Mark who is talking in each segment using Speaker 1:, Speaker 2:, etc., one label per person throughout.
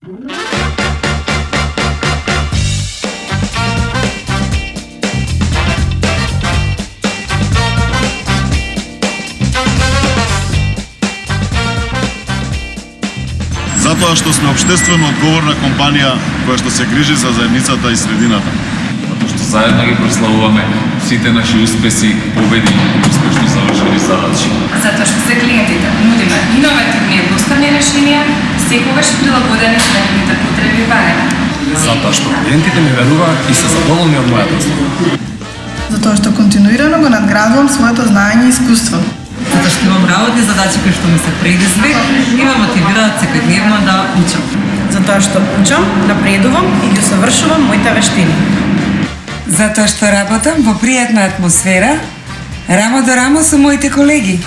Speaker 1: Затоа што сме општествено одговорна компанија која што се грижи за заедницата и средината.
Speaker 2: Затоа што заедно ги прославуваме сите наши успеси, победи и успешно завршени задачи.
Speaker 3: Затоа што за клиентите нудиме иновативни и едноставни решенија, секогаш прилагодени на нивните потреби и барања.
Speaker 4: Затоа што клиентите ми веруваат и се задоволни од мојата услуга.
Speaker 5: Затоа што континуирано го надградувам своето знаење и искуство.
Speaker 6: Затоа што имам работни задачи кои што ми се предизвик и ме мотивираат секојдневно да учам.
Speaker 5: Затоа што учам, напредувам и ги усовршувам моите вештини.
Speaker 7: Затоа што работам во пријатна атмосфера, рамо до рамо со моите колеги.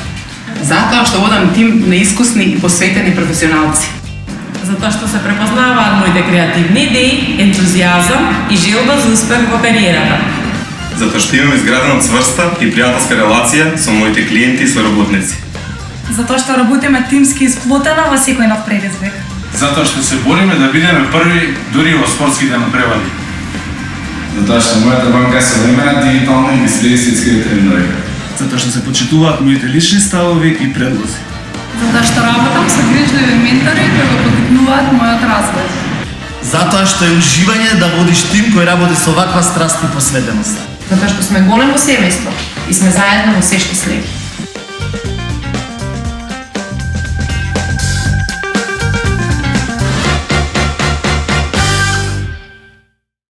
Speaker 8: Затоа што водам тим на искусни и посветени професионалци.
Speaker 6: Затоа што се препознаваат моите креативни идеи, ентузијазам и желба за успех во кариерата.
Speaker 9: Затоа што имам изградена цврста и пријателска релација со моите клиенти и соработници.
Speaker 3: Затоа што работиме тимски и сплотено во секој нов предизвик.
Speaker 10: Затоа што се бориме да бидеме први дури во спортските надпревари.
Speaker 11: Затоа што мојата банка е современа, дигитална и мисли светски ветеринari.
Speaker 12: Затоа што се почитуваат моите лични ставови и предлози.
Speaker 3: Затоа што работам со грижливи ментори кои го поттикнуваат мојот развој.
Speaker 13: Затоа што е уживање да водиш тим кој работи со ваква страст и посветеност.
Speaker 8: Затоа што сме големо семејство и сме заедно во се што следи.